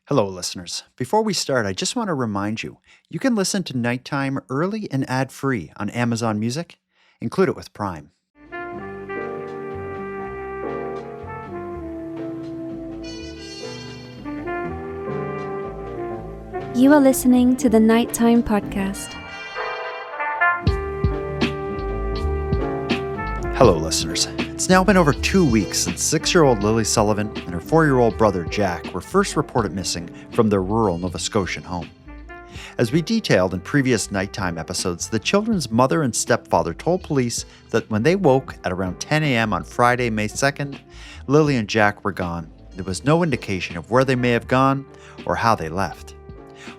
Hello, listeners. Before we start, I just want to remind you, you can listen to Nighttime early and ad-free on Amazon Music. Include it with Prime. You are listening to the Nighttime Podcast. Hello, listeners. It's now been over 2 weeks since 6-year-old Lily Sullivan and her 4-year-old brother Jack were first reported missing from their rural Nova Scotian home. As we detailed in previous Nighttime episodes, the children's mother and stepfather told police that when they woke at around 10 a.m. on Friday, May 2nd, Lily and Jack were gone. There was no indication of where they may have gone or how they left.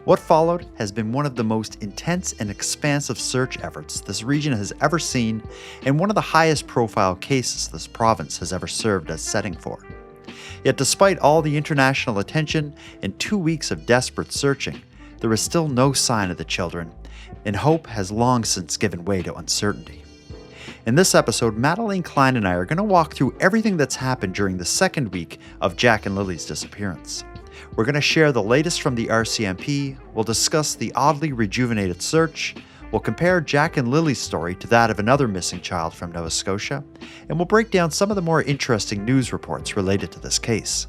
What followed has been one of the most intense and expansive search efforts this region has ever seen, and one of the highest profile cases this province has ever served as setting for. Yet despite all the international attention and 2 weeks of desperate searching, there is still no sign of the children, and hope has long since given way to uncertainty. In this episode, Madeleine Klein and I are going to walk through everything that's happened during the second week of Jack and Lily's disappearance. We're going to share the latest from the RCMP, we'll discuss the oddly rejuvenated search, we'll compare Jack and Lily's story to that of another missing child from Nova Scotia, and we'll break down some of the more interesting news reports related to this case.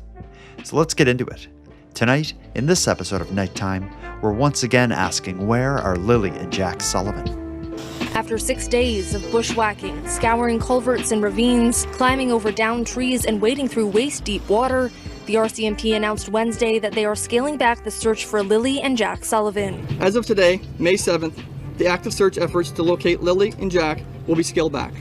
So let's get into it. Tonight, in this episode of Nighttime, we're once again asking, where are Lily and Jack Sullivan? After 6 days of bushwhacking, scouring culverts and ravines, climbing over downed trees, and wading through waist-deep water, the RCMP announced Wednesday that they are scaling back the search for Lily and Jack Sullivan. As of today, May 7th, the active search efforts to locate Lily and Jack will be scaled back.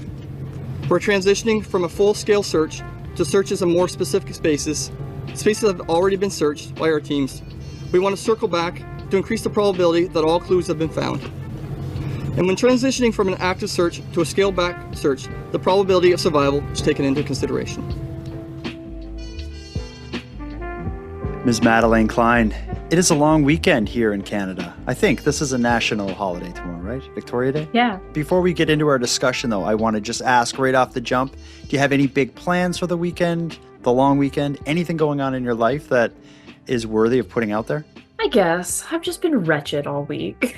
We're transitioning from a full-scale search to searches of more specific spaces that have already been searched by our teams. We want to circle back to increase the probability that all clues have been found. And when transitioning from an active search to a scaled-back search, the probability of survival is taken into consideration. Ms. Madeleine Klein, it is a long weekend here in Canada. I think this is a national holiday tomorrow, right? Victoria Day? Yeah. Before we get into our discussion, though, I want to just ask right off the jump, do you have any big plans for the weekend, the long weekend? Anything going on in your life that is worthy of putting out there? I guess. I've just been wretched all week.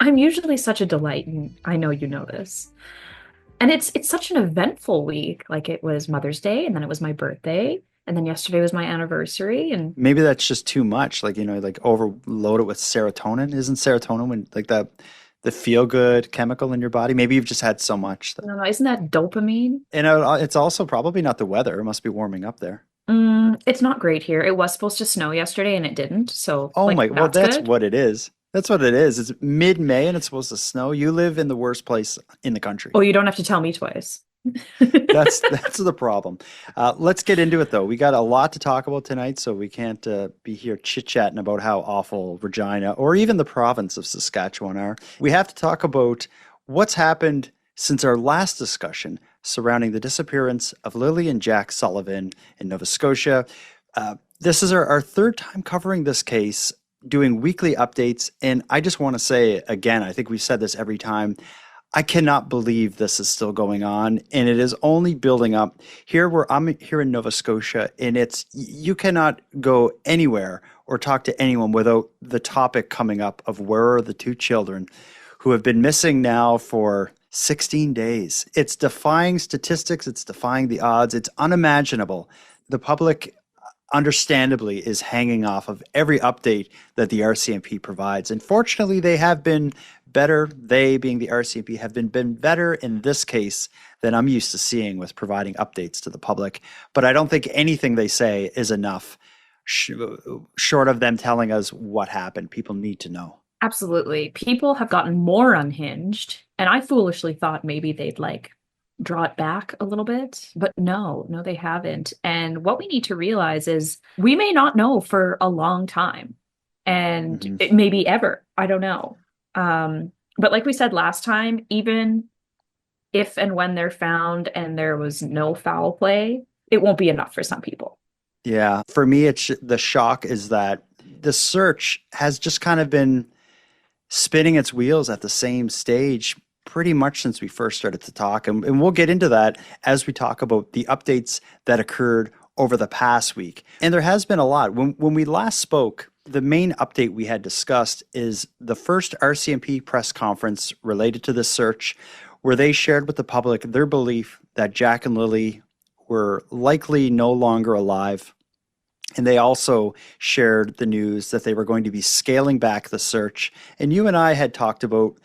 I'm usually such a delight, and I know you know this. And it's such an eventful week. Like, it was Mother's Day, and then it was my birthday. And then yesterday was my anniversary, and maybe that's just too much. Like, like overload it with serotonin. Isn't serotonin when like the feel good chemical in your body? Maybe you've just had so much. No, isn't that dopamine? And it's also probably not the weather. It must be warming up there. It's not great here. It was supposed to snow yesterday, and it didn't. So that's good. What it is. That's what it is. It's mid-May and it's supposed to snow. You live in the worst place in the country. Oh, you don't have to tell me twice. That's the problem. Let's get into it, though. We got a lot to talk about tonight, so we can't be here chit-chatting about how awful Regina or even the province of Saskatchewan are. We have to talk about what's happened since our last discussion surrounding the disappearance of Lily and Jack Sullivan in Nova Scotia. This is our third time covering this case, doing weekly updates, and I just want to say again, I think we've said this every time, I cannot believe this is still going on, and it is only building up. I'm here in Nova Scotia, and you cannot go anywhere or talk to anyone without the topic coming up of where are the two children who have been missing now for 16 days. It's defying statistics, it's defying the odds, it's unimaginable. The public understandably is hanging off of every update that the RCMP provides. And fortunately, they have been better, they being the RCMP, have been better in this case than I'm used to seeing with providing updates to the public. But I don't think anything they say is enough, short of them telling us what happened. People need to know. Absolutely. People have gotten more unhinged, and I foolishly thought maybe they'd draw it back a little bit, but no, they haven't. And what we need to realize is we may not know for a long time, and it may be ever. I don't know. But like we said last time, even if and when they're found and there was no foul play, it won't be enough for some people. Yeah. For me, the shock is that the search has just kind of been spinning its wheels at the same stage pretty much since we first started to talk. And we'll get into that as we talk about the updates that occurred over the past week. And there has been a lot. When we last spoke, the main update we had discussed is the first RCMP press conference related to this search, where they shared with the public their belief that Jack and Lilly were likely no longer alive. And they also shared the news that they were going to be scaling back the search. And you and I had talked about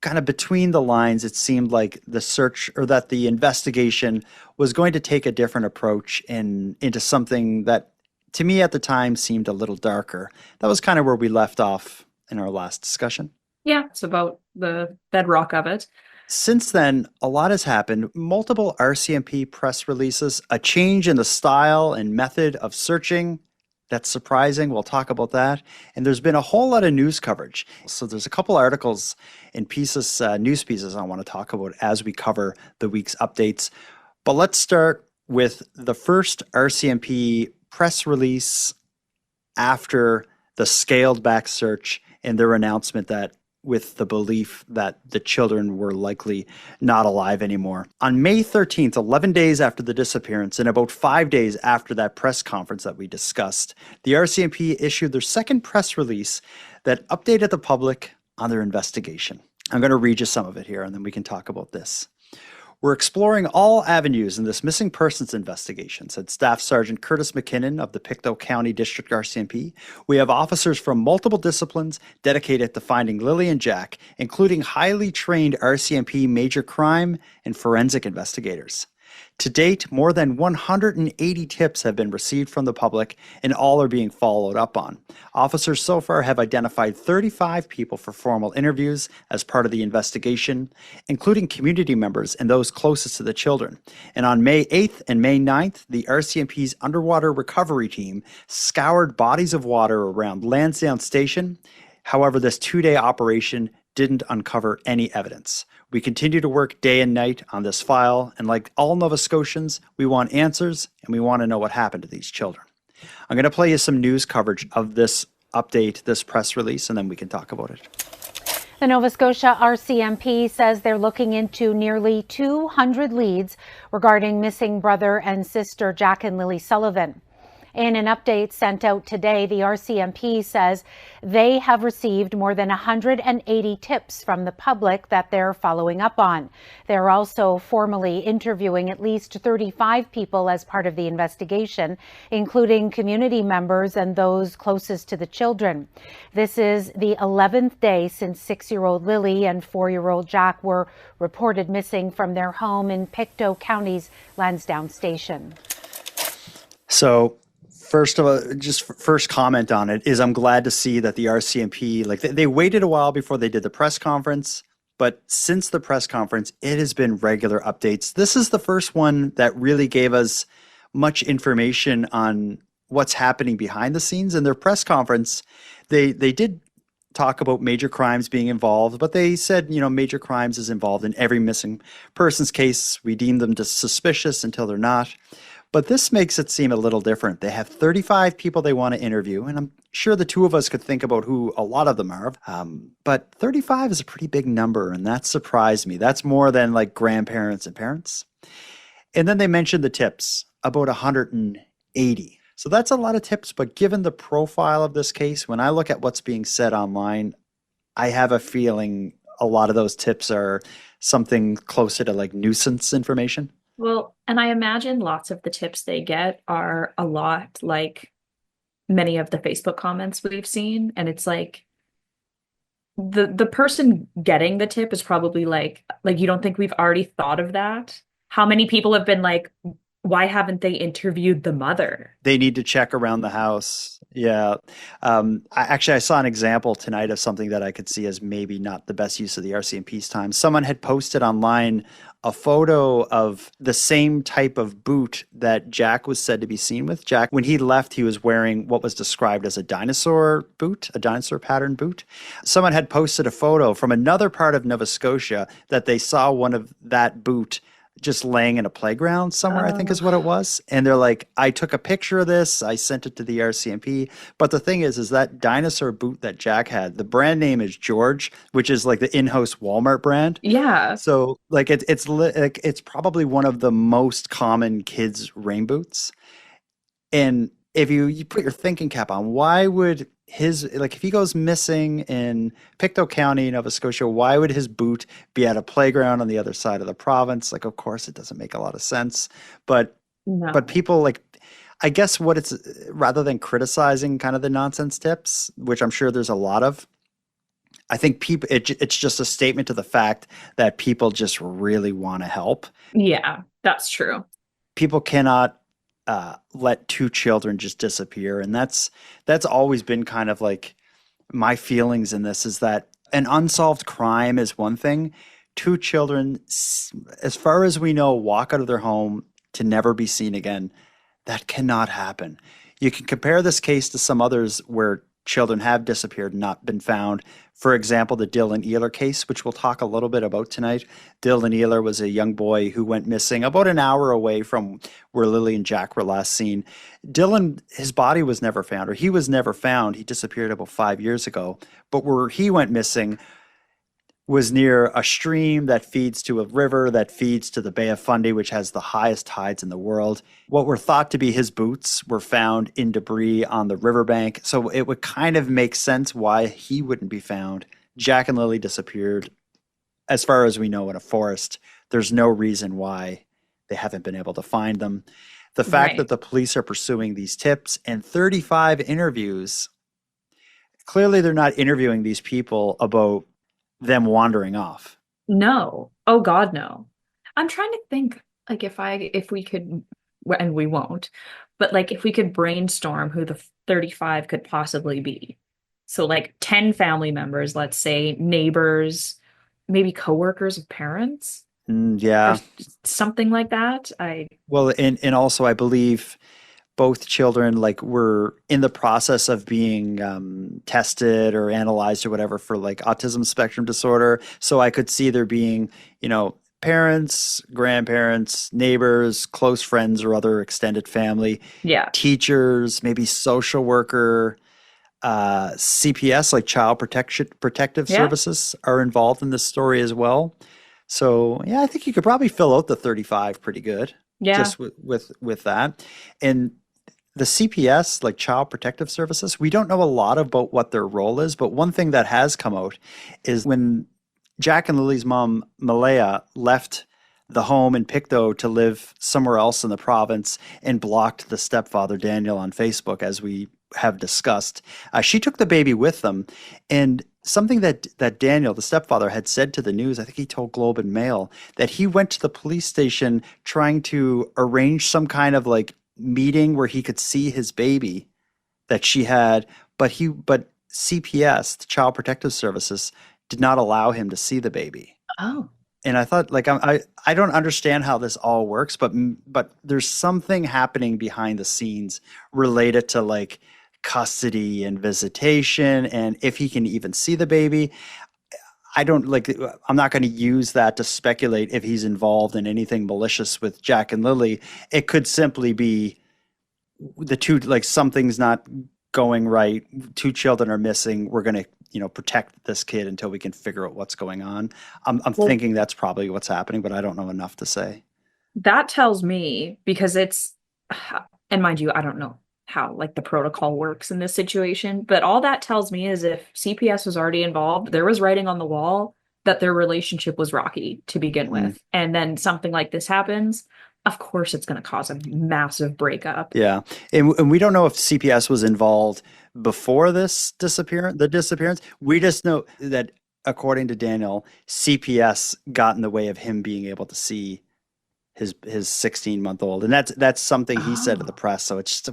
kind of between the lines, it seemed like the search or that the investigation was going to take a different approach into something that to me at the time seemed a little darker. That was kind of where we left off in our last discussion. Yeah, it's about the bedrock of it. Since then, a lot has happened. Multiple RCMP press releases, a change in the style and method of searching. That's surprising. We'll talk about that. And there's been a whole lot of news coverage. So there's a couple articles and pieces, news pieces I want to talk about as we cover the week's updates. But let's start with the first RCMP press release after the scaled back search and their announcement that with the belief that the children were likely not alive anymore. On May 13th, 11 days after the disappearance and about 5 days after that press conference that we discussed, the RCMP issued their second press release that updated the public on their investigation. I'm going to read you some of it here and then we can talk about this. We're exploring all avenues in this missing persons investigation, said Staff Sergeant Curtis McKinnon of the Pictou County District RCMP. We have officers from multiple disciplines dedicated to finding Lilly and Jack, including highly trained RCMP major crime and forensic investigators. To date, more than 180 tips have been received from the public, and all are being followed up on. Officers so far have identified 35 people for formal interviews as part of the investigation, including community members and those closest to the children. And on May 8th and May 9th, the RCMP's underwater recovery team scoured bodies of water around Lansdowne Station. However, this two-day operation didn't uncover any evidence. We continue to work day and night on this file, and like all Nova Scotians, we want answers and we want to know what happened to these children. I'm going to play you some news coverage of this update, this press release, and then we can talk about it. The Nova Scotia RCMP says they're looking into nearly 200 leads regarding missing brother and sister Jack and Lilly Sullivan. In an update sent out today, the RCMP says they have received more than 180 tips from the public that they're following up on. They're also formally interviewing at least 35 people as part of the investigation, including community members and those closest to the children. This is the 11th day since 6-year-old Lilly and 4-year-old Jack were reported missing from their home in Pictou County's Lansdowne Station. So, first of all, just first comment on it is I'm glad to see that the RCMP, like they waited a while before they did the press conference, but since the press conference, it has been regular updates. This is the first one that really gave us much information on what's happening behind the scenes. In their press conference, they did talk about major crimes being involved, but they said, major crimes is involved in every missing person's case. We deem them suspicious until they're not. But this makes it seem a little different. They have 35 people they want to interview, and I'm sure the two of us could think about who a lot of them are. But 35 is a pretty big number, and that surprised me. That's more than like grandparents and parents. And then they mentioned the tips, about 180. So that's a lot of tips, but given the profile of this case, when I look at what's being said online, I have a feeling a lot of those tips are something closer to like nuisance information. Well, and I imagine lots of the tips they get are a lot like many of the Facebook comments we've seen. And it's like the person getting the tip is probably like, you don't think we've already thought of that? How many people have been like, why haven't they interviewed the mother? They need to check around the house. Yeah. I saw an example tonight of something that I could see as maybe not the best use of the RCMP's time. Someone had posted online a photo of the same type of boot that Jack was said to be seen with. Jack, when he left, he was wearing what was described as a dinosaur boot, a dinosaur pattern boot. Someone had posted a photo from another part of Nova Scotia that they saw one of that boot just laying in a playground somewhere, I think is Oh. what it was. And they're like, I took a picture of this, I sent it to the RCMP. But the thing is that dinosaur boot that Jack had, the brand name is George, which is like the in-house Walmart brand. Yeah. So like like it's probably one of the most common kids' rain boots. And if you put your thinking cap on, why would his, like, if he goes missing in Pictou County, Nova Scotia, why would his boot be at a playground on the other side of the province? Like, of course, it doesn't make a lot of sense. But No. people, like, I guess what it's, rather than criticizing kind of the nonsense tips, which I'm sure there's a lot of, I think it's just a statement to the fact that people just really want to help. Yeah, that's true. People cannot let two children just disappear, and that's always been kind of like my feelings in this, is that an unsolved crime is one thing. Two children, as far as we know, walk out of their home to never be seen again. That cannot happen. You can compare this case to some others where children have disappeared and not been found. For example, the Dylan Ealer case, which we'll talk a little bit about tonight. Dylan Ealer was a young boy who went missing about an hour away from where Lily and Jack were last seen. Dylan, his body was never found, or he was never found. He disappeared about 5 years ago. But where he went missing was near a stream that feeds to a river that feeds to the Bay of Fundy, which has the highest tides in the world. What were thought to be his boots were found in debris on the riverbank. So it would kind of make sense why he wouldn't be found. Jack and Lily disappeared, as far as we know, in a forest. There's no reason why they haven't been able to find them. The fact Right. that the police are pursuing these tips and 35 interviews, clearly they're not interviewing these people about them wandering off. No. Oh God, no. I'm trying to think, like, if we could, and we won't, but like if we could brainstorm who the 35 could possibly be. So like 10 family members, let's say, neighbors, maybe coworkers of parents, Yeah. or something like that. Well, and also I believe both children like were in the process of being tested or analyzed or whatever for like autism spectrum disorder. So I could see there being, parents, grandparents, neighbors, close friends or other extended family, Yeah. teachers, maybe social worker, CPS, like child protective Yeah. services, are involved in this story as well. So yeah, I think you could probably fill out the 35 pretty good. Yeah. Just with that. And the CPS, like Child Protective Services, we don't know a lot about what their role is, but one thing that has come out is when Jack and Lily's mom, Malaya, left the home in Pictou to live somewhere else in the province and blocked the stepfather, Daniel, on Facebook, as we have discussed. She took the baby with them, and something that Daniel, the stepfather, had said to the news, I think he told Globe and Mail, that he went to the police station trying to arrange some kind of like meeting where he could see his baby that she had, but CPS, the Child Protective Services, did not allow him to see the baby. Oh. And I thought, like, I don't understand how this all works, but there's something happening behind the scenes related to like custody and visitation, and if he can even see the baby. I'm not going to use that to speculate if he's involved in anything malicious with Jack and Lily. It could simply be the two, like, something's not going right. Two children are missing. We're going to, protect this kid until we can figure out what's going on. I'm thinking that's probably what's happening, but I don't know enough to say. That tells me, because it's, and mind you, I don't know how like the protocol works in this situation, but all that tells me is if CPS was already involved, there was writing on the wall that their relationship was rocky to begin with. And then something like this happens, of course it's going to cause a massive breakup. Yeah. And we don't know if CPS was involved before this disappearance. We just know that, according to Daniel, CPS got in the way of him being able to see his 16-month-old, and that's something he said to the press. So it's just,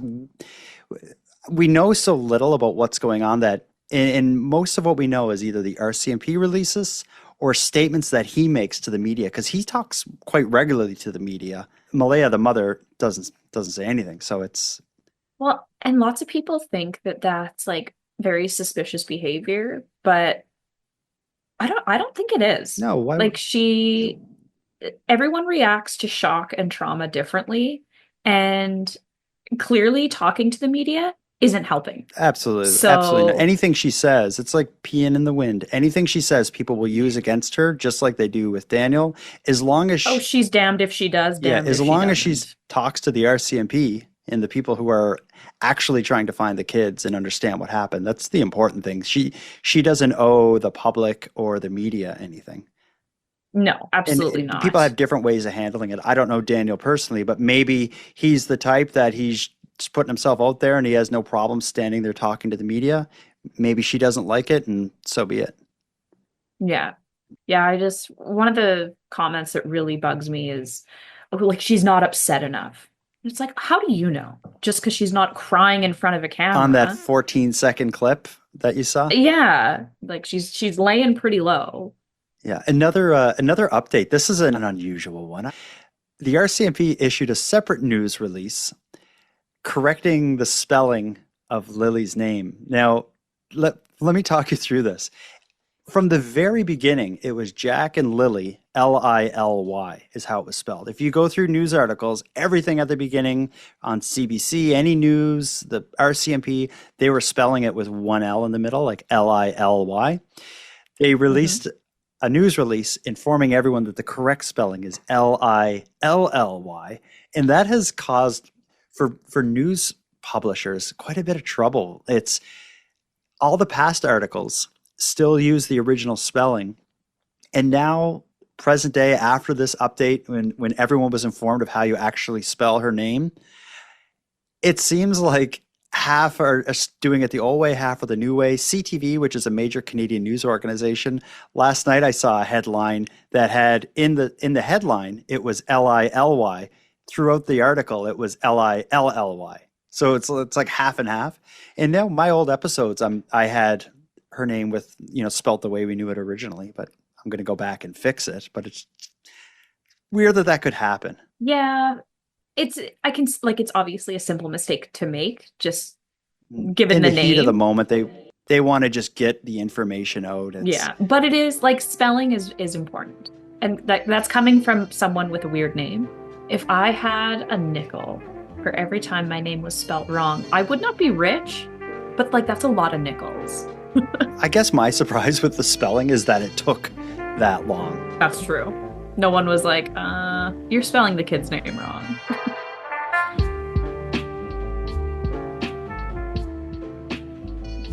we know so little about what's going on that, and most of what we know is either the RCMP releases or statements that he makes to the media, because he talks quite regularly to the media. Malaya, the mother, doesn't say anything. So it's, well, and lots of people think that that's like very suspicious behavior, but I don't think it is. no, why? Like, she everyone reacts to shock and trauma differently. And clearly talking to the media isn't helping. Absolutely. Absolutely. So, Anything she says, it's like peeing in the wind. Anything she says, people will use against her, just like they do with Daniel. As long as oh, she, she's damned if she does, yeah, damned as if she long as doesn't. she's talks to the RCMP and the people who are actually trying to find the kids and understand what happened, that's the important thing. She doesn't owe the public or the media anything. No, And absolutely people not. have different ways of handling it. I don't know Daniel personally, but maybe he's the type that he's just putting himself out there and he has no problem standing there talking to the media. Maybe she doesn't like it, and so be it. Yeah. Yeah, one of the comments that really bugs me is, oh, like, she's not upset enough. It's like, how do you know? Just because she's not crying in front of a On that camera. 14-second clip that you saw. Yeah, like she's laying pretty low. Yeah, another update. This is an unusual one. The RCMP issued a separate news release correcting the spelling of Lily's name. Now, let me talk you through this. From the very beginning, it was Jack and Lilly, Lily, is how it was spelled. If you go through news articles, everything at the beginning on CBC, any news, the RCMP, they were spelling it with one L in the middle, like Lily. They released a news release informing everyone that the correct spelling is Lilly, and that has caused for news publishers quite a bit of trouble. It's all the past articles still use the original spelling, and now present day after this update, when everyone was informed of how you actually spell her name, it seems like half are doing it the old way, half are the new way. CTV, which is a major Canadian news organization, last night I saw a headline that had in the headline it was Lily. Throughout the article it was Lilly. So it's like half and half. And now my old episodes, I had her name with, spelt the way we knew it originally, but I'm going to go back and fix it. But it's weird that could happen. Yeah, it's obviously a simple mistake to make, just given in the the heat of the name. moment, they want to just get the information out. Yeah, but it is like spelling is important, and that's coming from someone with a weird name. If I had a nickel for every time my name was spelt wrong, I would not be rich, but like that's a lot of nickels. I guess my surprise with the spelling is that it took that long. That's true. No one was like, you're spelling the kid's name wrong.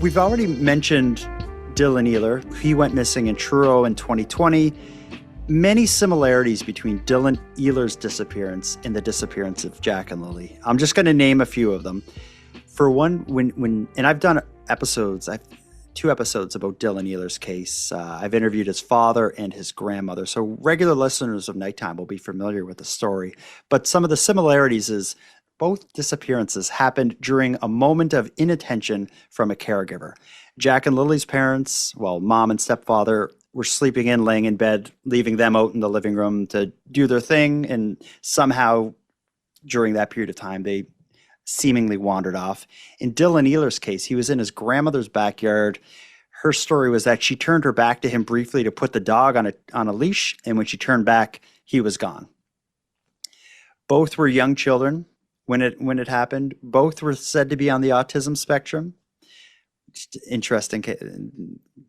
We've already mentioned Dylan Eeler. He went missing in Truro in 2020. Many similarities between Dylan Eeler's disappearance and the disappearance of Jack and Lilly. I'm just going to name a few of them. For one, and I've done episodes, I've 2 episodes about Dylan Eeler's case. I've interviewed his father and his grandmother, so regular listeners of Nighttime will be familiar with the story. But some of the similarities is both disappearances happened during a moment of inattention from a caregiver. Jack and Lily's parents, mom and stepfather, were sleeping in, laying in bed, leaving them out in the living room to do their thing, and somehow during that period of time, they seemingly wandered off. In Dylan Eeler's case, he was in his grandmother's backyard. Her story was that she turned her back to him briefly to put the dog on a leash, and when she turned back, he was gone. Both were young children when it happened. Both were said to be on the autism spectrum. Just interesting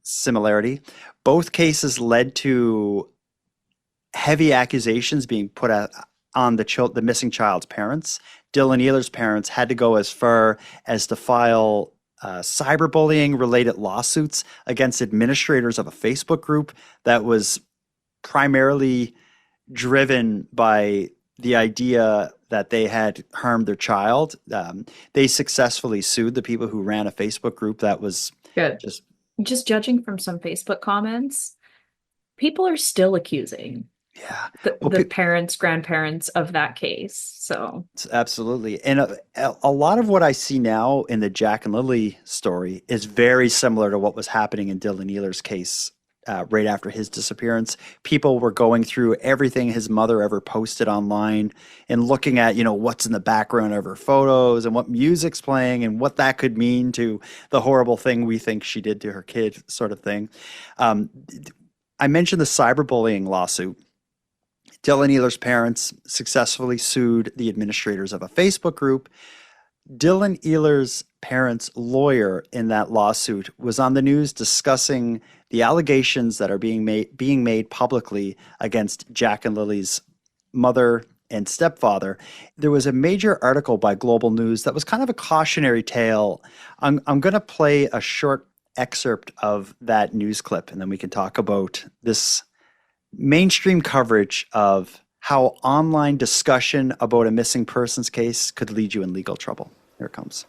similarity. Both cases led to heavy accusations being put on the missing child's parents. Dylan Eeler's parents had to go as far as to file cyberbullying-related lawsuits against administrators of a Facebook group that was primarily driven by the idea that they had harmed their child. They successfully sued the people who ran a Facebook group that was Good. just judging from some Facebook comments, people are still accusing the parents, grandparents of that case. So absolutely. And a lot of what I see now in the Jack and Lilly story is very similar to what was happening in Dylan Eeler's case right after his disappearance. People were going through everything his mother ever posted online and looking at, what's in the background of her photos and what music's playing and what that could mean to the horrible thing we think she did to her kid, sort of thing. I mentioned the cyberbullying lawsuit. Dylan Ehler's parents successfully sued the administrators of a Facebook group. Dylan Ehler's parents' lawyer in that lawsuit was on the news discussing the allegations that are being made publicly against Jack and Lilly's mother and stepfather. There was a major article by Global News that was kind of a cautionary tale. I'm going to play a short excerpt of that news clip, and then we can talk about this mainstream coverage of how online discussion about a missing persons case could lead you in legal trouble. Here it comes.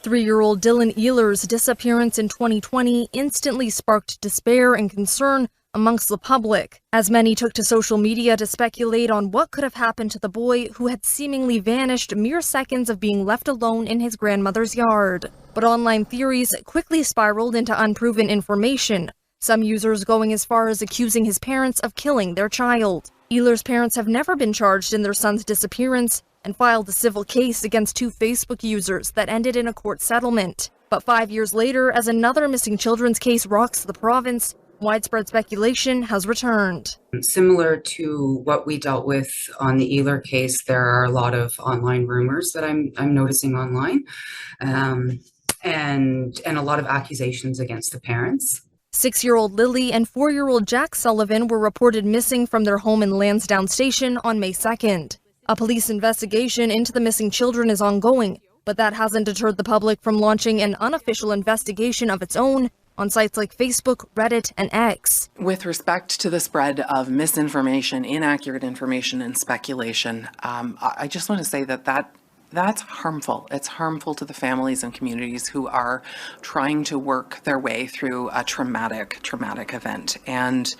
3-year-old Dylan Ehler's disappearance in 2020 instantly sparked despair and concern amongst the public, as many took to social media to speculate on what could have happened to the boy who had seemingly vanished mere seconds of being left alone in his grandmother's yard. But online theories quickly spiraled into unproven information, some users going as far as accusing his parents of killing their child. Ehler's parents have never been charged in their son's disappearance and filed a civil case against 2 Facebook users that ended in a court settlement. But 5 years later, as another missing children's case rocks the province, widespread speculation has returned. Similar to what we dealt with on the Ehler case, there are a lot of online rumors that I'm noticing online, and a lot of accusations against the parents. 6-year-old Lily and 4-year-old Jack Sullivan were reported missing from their home in Lansdowne Station on May 2nd. A police investigation into the missing children is ongoing, but that hasn't deterred the public from launching an unofficial investigation of its own on sites like Facebook, Reddit, and X. With respect to the spread of misinformation, inaccurate information, and speculation, I just want to say that's harmful. It's harmful to the families and communities who are trying to work their way through a traumatic event. And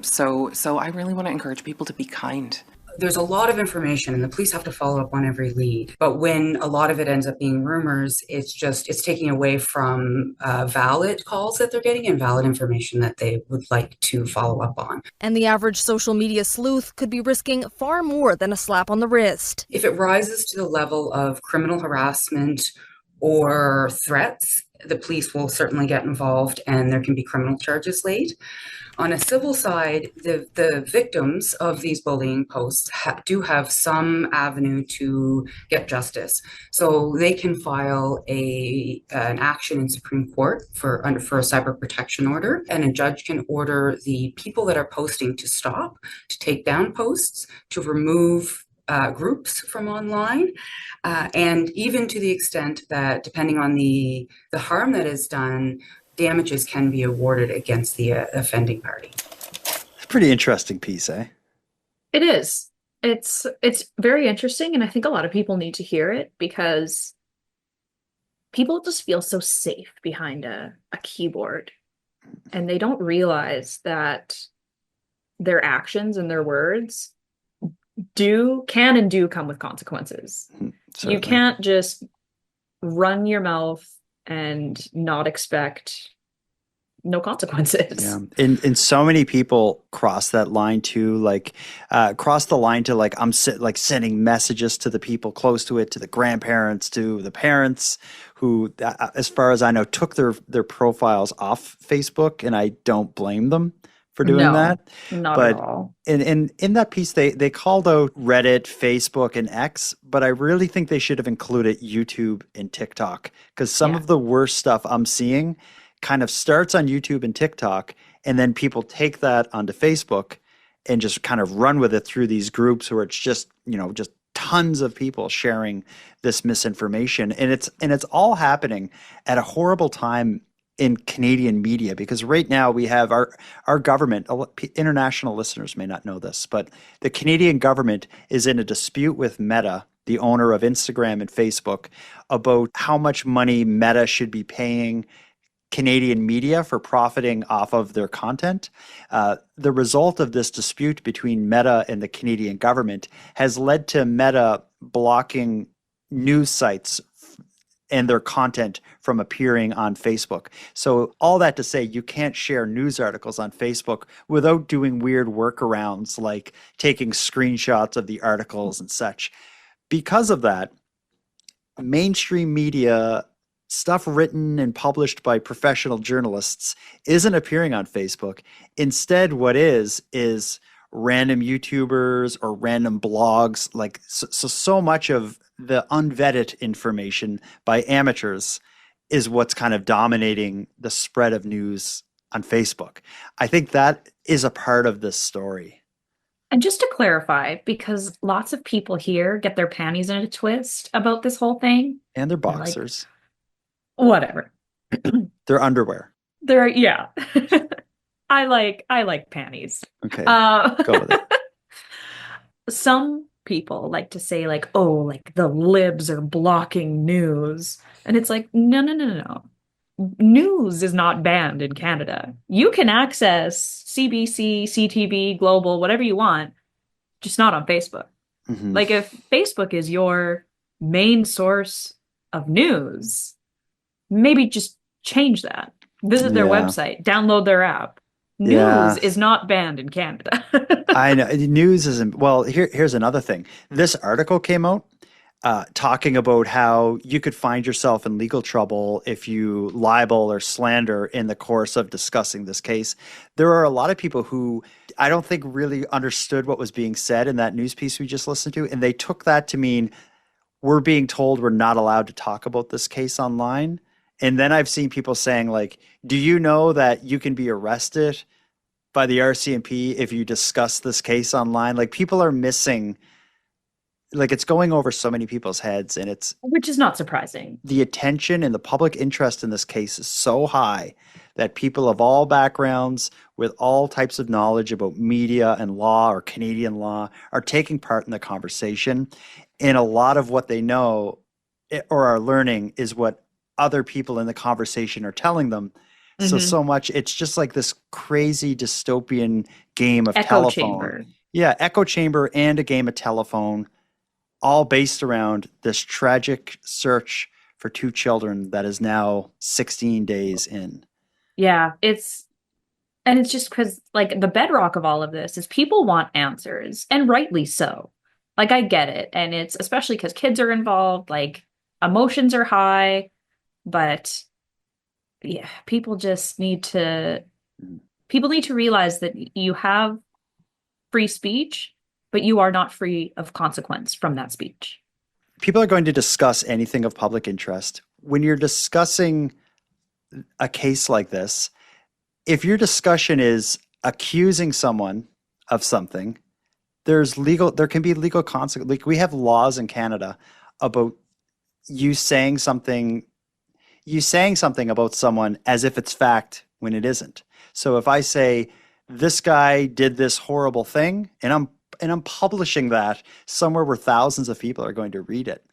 so I really want to encourage people to be kind. There's a lot of information and the police have to follow up on every lead. But when a lot of it ends up being rumors, it's taking away from valid calls that they're getting and valid information that they would like to follow up on. And the average social media sleuth could be risking far more than a slap on the wrist. If it rises to the level of criminal harassment or threats, the police will certainly get involved and there can be criminal charges laid. On a civil side, the victims of these bullying posts do have some avenue to get justice. So they can file an action in Supreme Court for a cyber protection order, and a judge can order the people that are posting to stop, to take down posts, to remove groups from online, and even to the extent that, depending on the harm that is done, damages can be awarded against the offending party. It's a pretty interesting piece, eh? It is. It's very interesting, and I think a lot of people need to hear it because people just feel so safe behind a keyboard, and they don't realize that their actions and their words can come with consequences. Certainly. You can't just run your mouth and not expect no consequences. Yeah. And so many people cross that line too, cross the line to I'm sending messages to the people close to it, to the grandparents, to the parents who, as far as I know, took their profiles off Facebook, and I don't blame them for doing that. Not at all. In that piece, they called out Reddit, Facebook, and X, but I really think they should have included YouTube and TikTok, because some of the worst stuff I'm seeing kind of starts on YouTube and TikTok, and then people take that onto Facebook and just kind of run with it through these groups where it's just tons of people sharing this misinformation, and it's all happening at a horrible time in Canadian media, because right now we have our government. International listeners may not know this, but the Canadian government is in a dispute with Meta, the owner of Instagram and Facebook, about how much money Meta should be paying Canadian media for profiting off of their content. The result of this dispute between Meta and the Canadian government has led to Meta blocking news sites and their content from appearing on Facebook. So all that to say, you can't share news articles on Facebook without doing weird workarounds like taking screenshots of the articles and such. Because of that, mainstream media stuff written and published by professional journalists isn't appearing on Facebook. Instead, what is random YouTubers or random blogs. Like so much of the unvetted information by amateurs is what's kind of dominating the spread of news on Facebook. I think that is a part of this story. And just to clarify, because lots of people here get their panties in a twist about this whole thing. And their They're like, boxers. whatever. Their underwear. Yeah. I like panties. Okay. Go with it. Some people like to say like, oh, like the libs are blocking news. And it's like, no. News is not banned in Canada. You can access CBC, CTV, Global, whatever you want, just not on Facebook. Mm-hmm. Like if Facebook is your main source of news, maybe just change that. Visit their website, download their app. News is not banned in Canada. I know. News isn't. Well, here's another thing. This article came out talking about how you could find yourself in legal trouble if you libel or slander in the course of discussing this case. There are a lot of people who I don't think really understood what was being said in that news piece we just listened to, and they took that to mean we're being told we're not allowed to talk about this case online. And then I've seen people saying like, do you know that you can be arrested by the RCMP if you discuss this case online? Like people are missing, like it's going over so many people's heads, and it's, which is not surprising. The attention and the public interest in this case is so high that people of all backgrounds with all types of knowledge about media and law or Canadian law are taking part in the conversation. And a lot of what they know or are learning is what other people in the conversation are telling them. So much, it's just like this crazy dystopian game of echo telephone. Chamber. Yeah, echo chamber and a game of telephone, all based around this tragic search for two children that is now 16 days in. Yeah, it's just because like the bedrock of all of this is people want answers, and rightly so. Like I get it, and it's especially because kids are involved, like emotions are high, but yeah, people need to realize that you have free speech, but you are not free of consequence from that speech. People are going to discuss anything of public interest. When you're discussing a case like this, if your discussion is accusing someone of something, there can be legal consequence. Like we have laws in Canada about you saying something about someone as if it's fact when it isn't. So if I say this guy did this horrible thing and I'm publishing that somewhere where thousands of people are going to read it,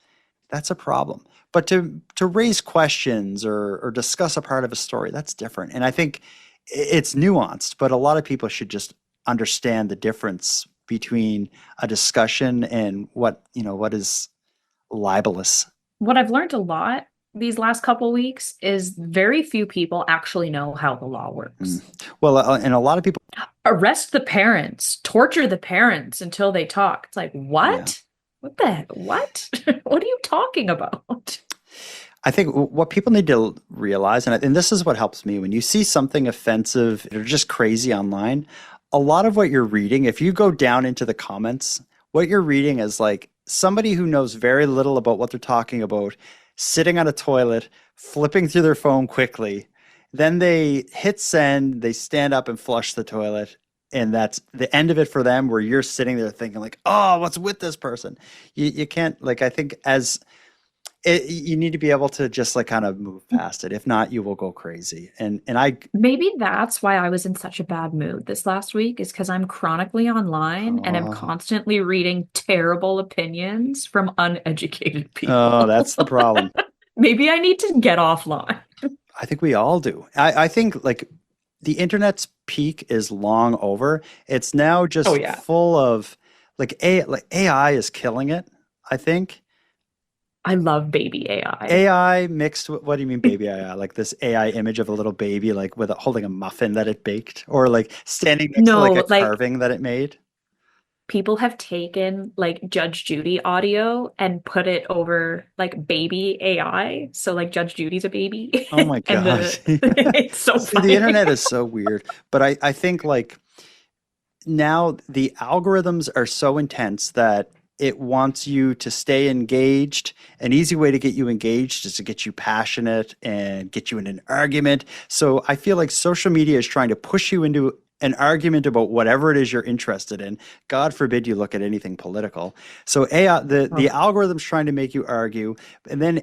that's a problem. But to raise questions or discuss a part of a story, that's different. And I think it's nuanced, but a lot of people should just understand the difference between a discussion and what is libelous. What I've learned a lot these last couple weeks is very few people actually know how the law works. Well, and a lot of people arrest the parents, torture the parents until they talk. It's like, what? Yeah. What the heck? What? What are you talking about? I think what people need to realize, and this is what helps me, when you see something offensive or just crazy online, a lot of what you're reading, if you go down into the comments, what you're reading is like somebody who knows very little about what they're talking about, sitting on a toilet, flipping through their phone quickly. Then they hit send, they stand up and flush the toilet. And that's the end of it for them, where you're sitting there thinking like, oh, what's with this person? You can't, like, I think you need to be able to just like kind of move past it. If not, you will go crazy. And maybe that's why I was in such a bad mood this last week, is because I'm chronically online and I'm constantly reading terrible opinions from uneducated people. Oh, that's the problem. Maybe I need to get offline. I think we all do. I think like the internet's peak is long over. It's now just full of like AI is killing it, I think. I love baby AI. AI mixed with, what do you mean baby AI? Like this AI image of a little baby, like holding a muffin that it baked, or like standing next to like a carving that it made? People have taken like Judge Judy audio and put it over like baby AI. So like Judge Judy's a baby. Oh my gosh. It's so funny. The internet is so weird. But I think like now the algorithms are so intense that it wants you to stay engaged. An easy way to get you engaged is to get you passionate and get you in an argument. So I feel like social media is trying to push you into an argument about whatever it is you're interested in. God forbid you look at anything political. So AI, the algorithm's trying to make you argue, and then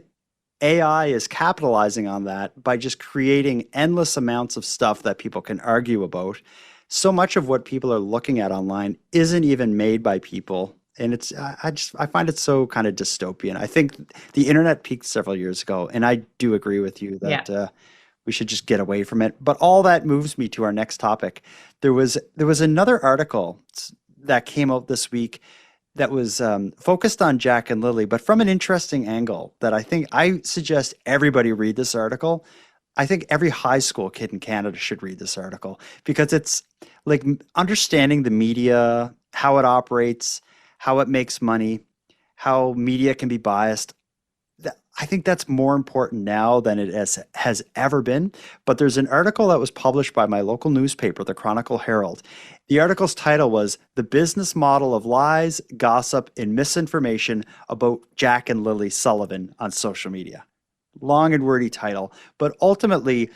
AI is capitalizing on that by just creating endless amounts of stuff that people can argue about. So much of what people are looking at online isn't even made by people. And it's, I find it so kind of dystopian. I think the internet peaked several years ago, and I do agree with you that we should just get away from it. But all that moves me to our next topic. There was another article that came out this week that was focused on Jack and Lilly, but from an interesting angle that I suggest everybody read this article. I think every high school kid in Canada should read this article because it's like understanding the media, how it operates, how it makes money, how media can be biased. I think that's more important now than it has ever been. But there's an article that was published by my local newspaper, the Chronicle Herald. The article's title was "The Business Model of Lies, Gossip, and Misinformation About Jack and Lilly Sullivan on Social Media." Long and wordy title. But ultimately,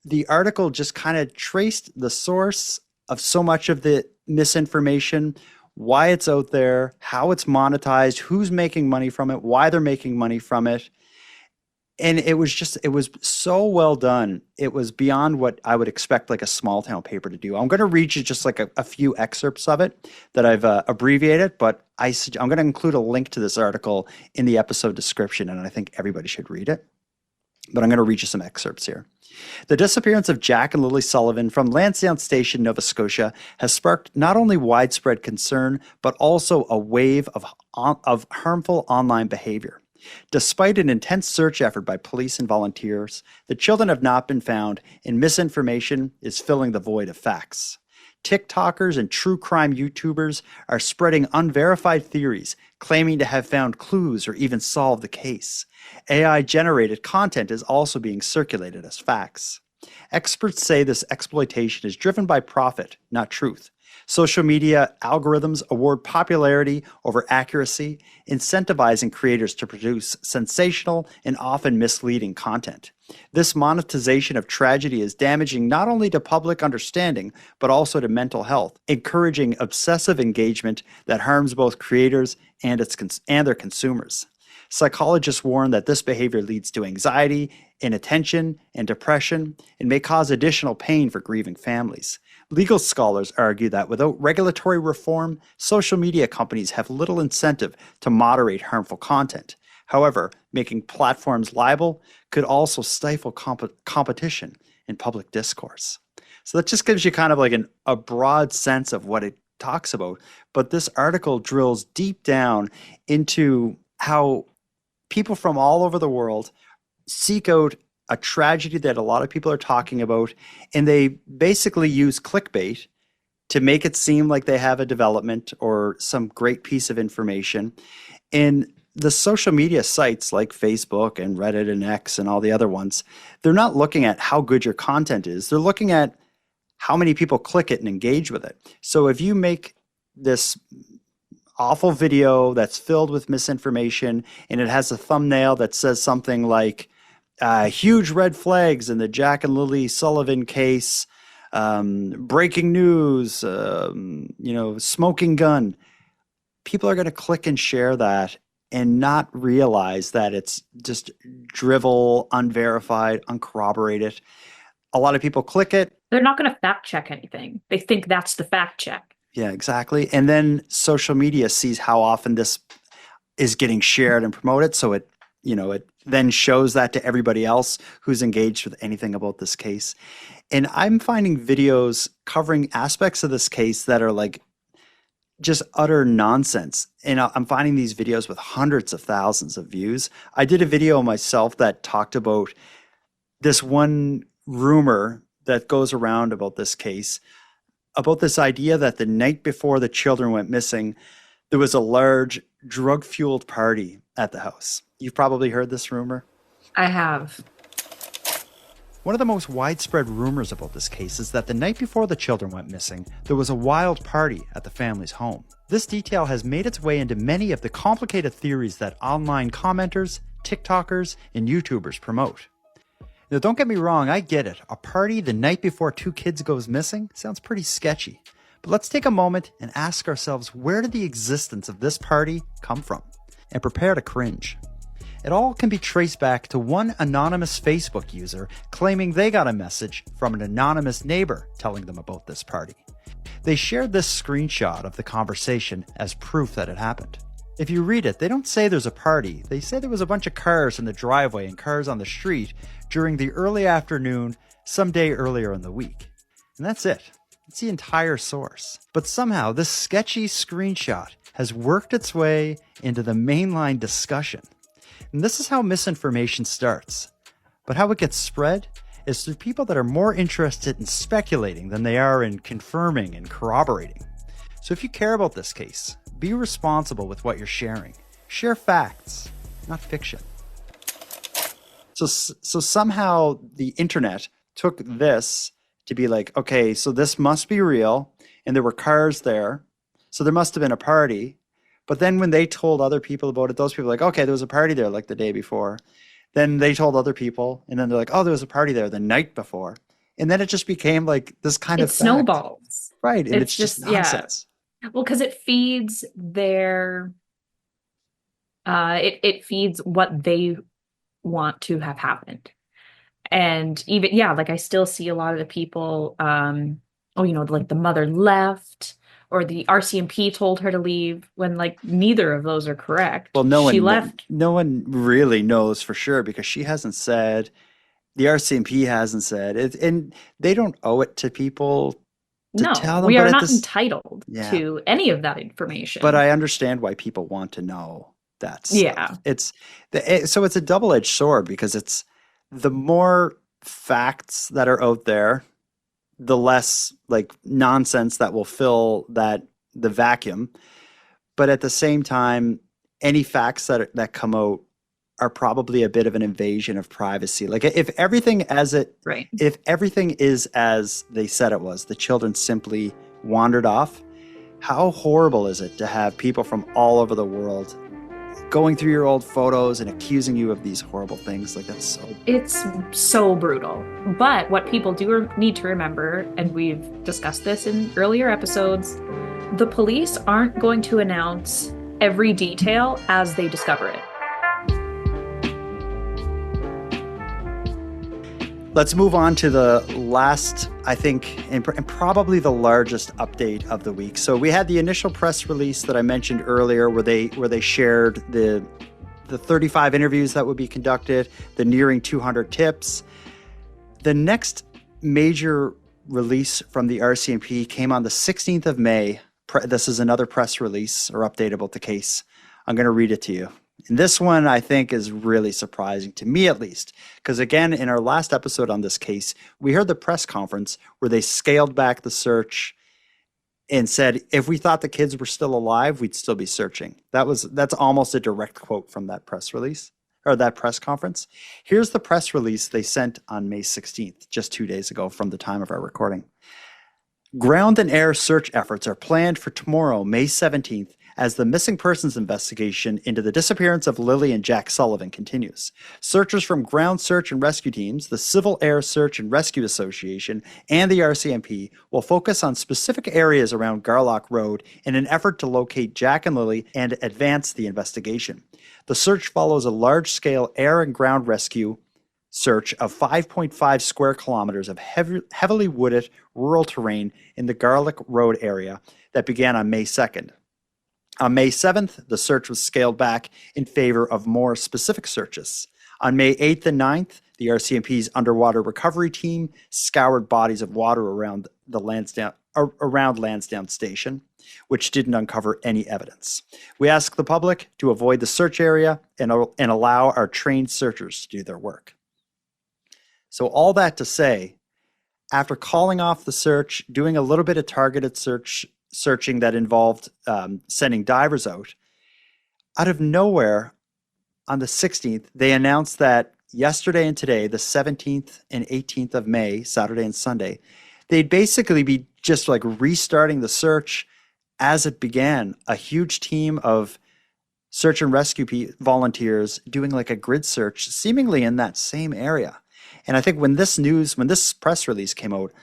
the article just kind of traced the source of so much of the misinformation, why it's out there, how it's monetized, who's making money from it, why they're making money from it. And it was so well done. It was beyond what I would expect like a small town paper to do. I'm going to read you just like a few excerpts of it that I've abbreviated, but I'm going to include a link to this article in the episode description, and I think everybody should read it. But I'm going to read you some excerpts here. The disappearance of Jack and Lilly Sullivan from Lansdowne Station, Nova Scotia, has sparked not only widespread concern, but also a wave of harmful online behavior. Despite an intense search effort by police and volunteers, the children have not been found, and misinformation is filling the void of facts. TikTokers and true crime YouTubers are spreading unverified theories, claiming to have found clues or even solved the case. AI-generated content is also being circulated as facts. Experts say this exploitation is driven by profit, not truth. Social media algorithms award popularity over accuracy, incentivizing creators to produce sensational and often misleading content. This monetization of tragedy is damaging not only to public understanding, but also to mental health, encouraging obsessive engagement that harms both creators and their consumers. Psychologists warn that this behavior leads to anxiety, inattention, and depression, and may cause additional pain for grieving families. Legal scholars argue that without regulatory reform, social media companies have little incentive to moderate harmful content. However, making platforms liable could also stifle competition in public discourse. So that just gives you kind of like a broad sense of what it talks about. But this article drills deep down into how people from all over the world seek out a tragedy that a lot of people are talking about, and they basically use clickbait to make it seem like they have a development or some great piece of information. And the social media sites like Facebook and Reddit and X and all the other ones, they're not looking at how good your content is. They're looking at how many people click it and engage with it. So if you make this awful video that's filled with misinformation and it has a thumbnail that says something like huge red flags in the Jack and Lilly Sullivan case, breaking news, smoking gun, people are going to click and share that and not realize that it's just drivel, unverified, uncorroborated. A lot of people click it. They're not going to fact check anything. They think that's the fact check. Yeah, exactly. And then social media sees how often this is getting shared and promoted. So it then shows that to everybody else who's engaged with anything about this case. And I'm finding videos covering aspects of this case that are like just utter nonsense. And I'm finding these videos with hundreds of thousands of views. I did a video myself that talked about this one rumor that goes around about this case, about this idea that the night before the children went missing, there was a large drug-fueled party at the house. You've probably heard this rumor. I have. One of the most widespread rumors about this case is that the night before the children went missing, there was a wild party at the family's home. This detail has made its way into many of the complicated theories that online commenters, TikTokers, and YouTubers promote. Now, don't get me wrong, I get it. A party the night before 2 kids goes missing sounds pretty sketchy. But let's take a moment and ask ourselves, where did the existence of this party come from? And prepare to cringe. It all can be traced back to one anonymous Facebook user claiming they got a message from an anonymous neighbor telling them about this party. They shared this screenshot of the conversation as proof that it happened. If you read it, they don't say there's a party. They say there was a bunch of cars in the driveway and cars on the street during the early afternoon some day earlier in the week. And that's it. It's the entire source. But somehow this sketchy screenshot has worked its way into the mainline discussion. And this is how misinformation starts. But how it gets spread is through people that are more interested in speculating than they are in confirming and corroborating. So if you care about this case, be responsible with what you're sharing. Share facts, not fiction. So somehow the internet took this to be like, okay, so this must be real, and there were cars there, so there must have been a party. But then when they told other people about it, those people were like, okay, there was a party there like the day before. Then they told other people, and then they're like, oh, there was a party there the night before. And then it just became like this kind of fact. Snowballs. Right, and it's just nonsense. Yeah. Well, because it feeds their, it feeds what they want to have happened. And even, like I still see a lot of the people, like the mother left, or the RCMP told her to leave, when like neither of those are correct. Well, she left. No one really knows for sure because she hasn't said, the RCMP hasn't said it, and they don't owe it to people to tell them. We are not entitled to any of that information. But I understand why people want to know that stuff. Yeah. So it's a double-edged sword because it's the more facts that are out there, the less like nonsense that will fill the vacuum. But at the same time, any facts that come out are probably a bit of an invasion of privacy. Like if everything if everything is as they said it was, the children simply wandered off, how horrible is it to have people from all over the world going through your old photos and accusing you of these horrible things? Like it's so brutal. But what people do need to remember, and we've discussed this in earlier episodes, the police aren't going to announce every detail as they discover it. Let's move on to the last, I think, and probably the largest update of the week. So we had the initial press release that I mentioned earlier where they shared the 35 interviews that would be conducted, the nearing 200 tips. The next major release from the RCMP came on the 16th of May. This is another press release or update about the case. I'm going to read it to you. And this one, I think, is really surprising, to me at least, because again, in our last episode on this case, we heard the press conference where they scaled back the search and said, if we thought the kids were still alive, we'd still be searching. That's almost a direct quote from that press release, or that press conference. Here's the press release they sent on May 16th, just 2 days ago from the time of our recording. Ground and air search efforts are planned for tomorrow, May 17th, as the missing persons investigation into the disappearance of Lilly and Jack Sullivan continues. Searchers from ground search and rescue teams, the Civil Air Search and Rescue Association, and the RCMP will focus on specific areas around Garlock Road in an effort to locate Jack and Lilly and advance the investigation. The search follows a large-scale air and ground rescue search of 5.5 square kilometers of heavily wooded rural terrain in the Garlock Road area that began on May 2nd. On May 7th, the search was scaled back in favor of more specific searches. On May 8th and 9th, the RCMP's underwater recovery team scoured bodies of water around Lansdowne Station, which didn't uncover any evidence. We ask the public to avoid the search area and allow our trained searchers to do their work. So all that to say, after calling off the search, doing a little bit of targeted searching that involved sending divers out of nowhere on the 16th, they announced that yesterday and today, the 17th and 18th of May, Saturday and Sunday, they'd basically be just like restarting the search as it began. A huge team of search and rescue volunteers doing like a grid search, seemingly in that same area. And I think when this press release came out,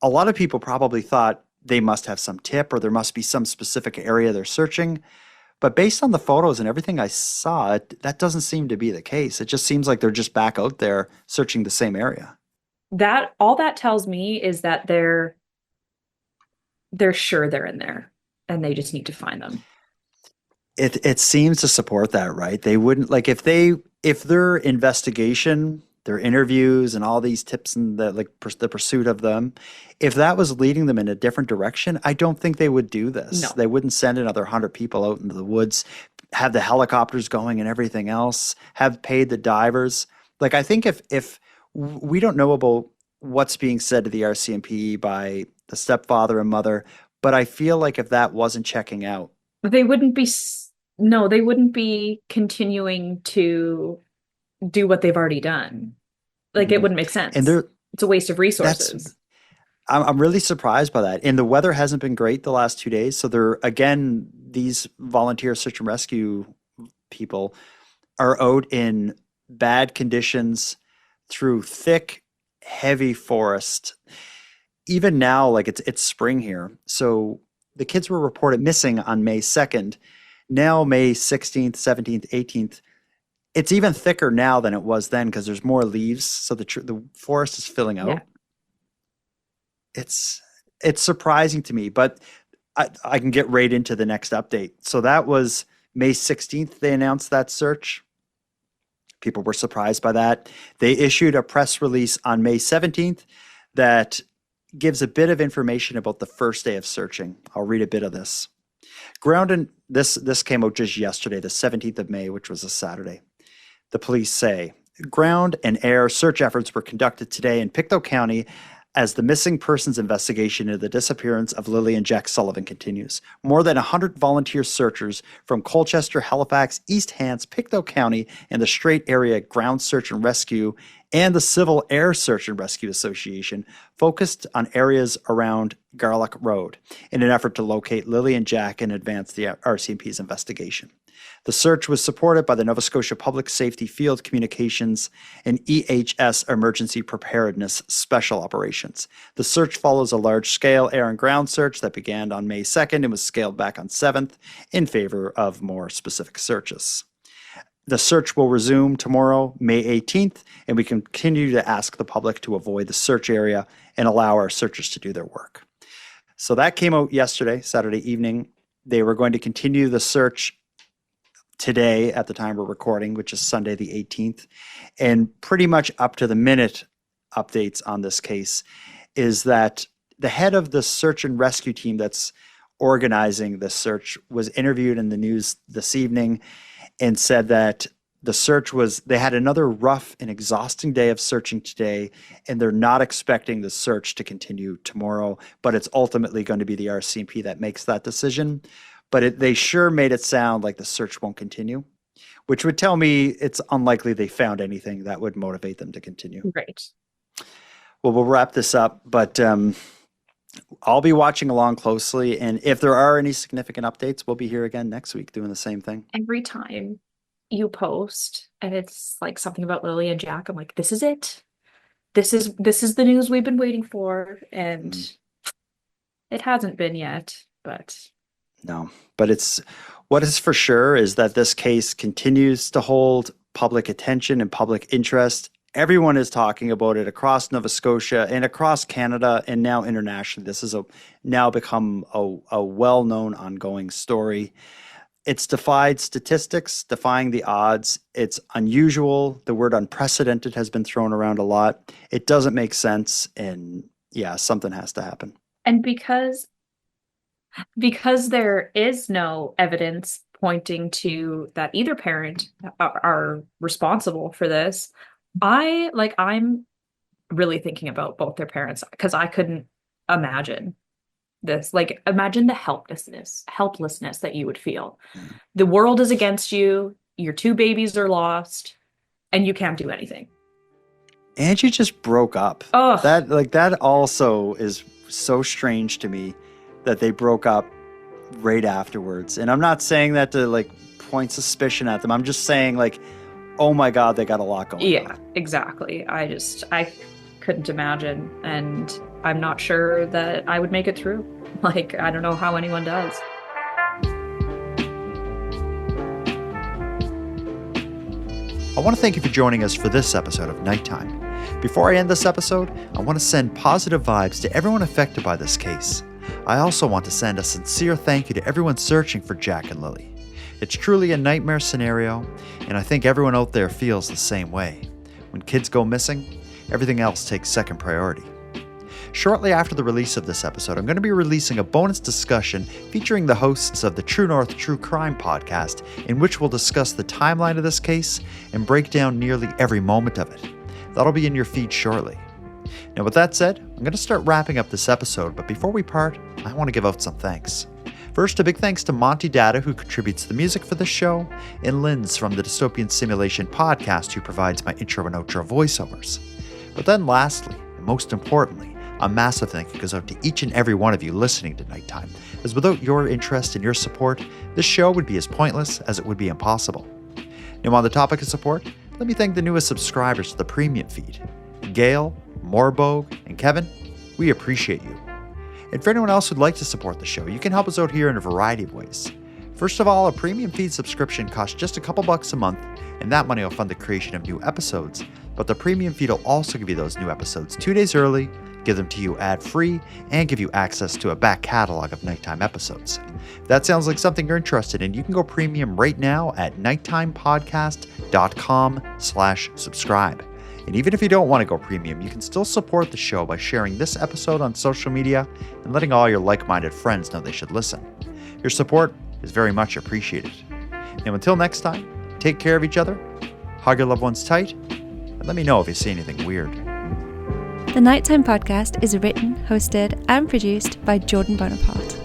a lot of people probably thought they must have some tip or there must be some specific area they're searching. But based on the photos and everything I saw, that doesn't seem to be the case. It just seems like they're just back out there searching the same area. That all that tells me is that they're sure they're in there and they just need to find them. It seems to support that, right? They wouldn't, like, if their investigation, their interviews and all these tips and the pursuit of them, if that was leading them in a different direction, I don't think they would do this. No. They wouldn't send another 100 people out into the woods, have the helicopters going and everything else, have paid the divers. Like, I think if we don't know about what's being said to the RCMP by the stepfather and mother, but I feel like if that wasn't checking out, They wouldn't be continuing to do what they've already done. Like, it wouldn't make sense. and It's a waste of resources. I'm really surprised by that. And the weather hasn't been great the last 2 days. So these volunteer search and rescue people are out in bad conditions through thick, heavy forest. Even now, like it's spring here. So the kids were reported missing on May 2nd. Now, May 16th, 17th, 18th, it's even thicker now than it was then because there's more leaves. So the forest is filling out. Yeah. It's surprising to me, but I can get right into the next update. So that was May 16th. They announced that search. People were surprised by that. They issued a press release on May 17th that gives a bit of information about the first day of searching. I'll read a bit of this. This came out just yesterday, the 17th of May, which was a Saturday. The police say, ground and air search efforts were conducted today in Pictou County as the missing persons investigation into the disappearance of Lily and Jack Sullivan continues. More than 100 volunteer searchers from Colchester, Halifax, East Hants, Pictou County, and the Strait Area Ground Search and Rescue and the Civil Air Search and Rescue Association focused on areas around Garlock Road in an effort to locate Lily and Jack and advance the RCMP's investigation. The search was supported by the Nova Scotia Public Safety Field Communications and EHS Emergency Preparedness Special Operations. The search follows a large-scale air and ground search that began on May 2nd and was scaled back on 7th in favor of more specific searches. The search will resume tomorrow, May 18th, and we continue to ask the public to avoid the search area and allow our searchers to do their work. So that came out yesterday, Saturday evening. They were going to continue the search today at the time we're recording, which is Sunday the 18th. And pretty much up to the minute updates on this case is that the head of the search and rescue team that's organizing this search was interviewed in the news this evening and said that they had another rough and exhausting day of searching today, and they're not expecting the search to continue tomorrow, but it's ultimately going to be the RCMP that makes that decision. But they sure made it sound like the search won't continue, which would tell me it's unlikely they found anything that would motivate them to continue. Right. Well, we'll wrap this up, but I'll be watching along closely, and if there are any significant updates, we'll be here again next week doing the same thing. Every time you post and it's like something about Lily and Jack, I'm like, this is it. This is the news we've been waiting for, and it hasn't been yet, but no. But what is for sure is that this case continues to hold public attention and public interest. Everyone is talking about it across Nova Scotia and across Canada and now internationally. This has now become a well-known ongoing story. It's defied statistics, defying the odds. It's unusual. The word unprecedented has been thrown around a lot. It doesn't make sense. And yeah, something has to happen. And because there is no evidence pointing to that either parent are responsible for this, I'm really thinking about both their parents, because I couldn't imagine this. Like, imagine the helplessness that you would feel. The world is against you. Your two babies are lost. and you can't do anything. Angie just broke up. Oh, That also is so strange to me that they broke up right afterwards. And I'm not saying that to like point suspicion at them. I'm just saying like, oh my God, they got a lot going on. yeah, exactly. I couldn't imagine, and I'm not sure that I would make it through. Like, I don't know how anyone does. I want to thank you for joining us for this episode of Nighttime. Before I end this episode, I want to send positive vibes to everyone affected by this case. I also want to send a sincere thank you to everyone searching for Jack and Lilly. It's truly a nightmare scenario, and I think everyone out there feels the same way. When kids go missing, everything else takes second priority. Shortly after the release of this episode, I'm going to be releasing a bonus discussion featuring the hosts of the True North True Crime podcast, in which we'll discuss the timeline of this case and break down nearly every moment of it. That'll be in your feed shortly. Now, with that said, I'm going to start wrapping up this episode, but before we part, I want to give out some thanks. First, a big thanks to Monty, Datta, who contributes the music for this show, and Linz from the Dystopian Simulation podcast, who provides my intro and outro voiceovers. But then lastly, and most importantly, a massive thank you goes out to each and every one of you listening to Nighttime, as without your interest and your support, this show would be as pointless as it would be impossible. Now, on the topic of support, let me thank the newest subscribers to the premium feed. Gail, Morbogue, and Kevin, we appreciate you. And for anyone else who'd like to support the show, you can help us out here in a variety of ways. First of all, a premium feed subscription costs just a couple bucks a month, and that money will fund the creation of new episodes. But the premium feed will also give you those new episodes 2 days early, give them to you ad-free, and give you access to a back catalog of Nighttime episodes. If that sounds like something you're interested in, you can go premium right now at nighttimepodcast.com/subscribe. And even if you don't want to go premium, you can still support the show by sharing this episode on social media and letting all your like-minded friends know they should listen. Your support is very much appreciated. Now, until next time, take care of each other, hug your loved ones tight, and let me know if you see anything weird. The Nighttime Podcast is written, hosted, and produced by Jordan Bonaparte.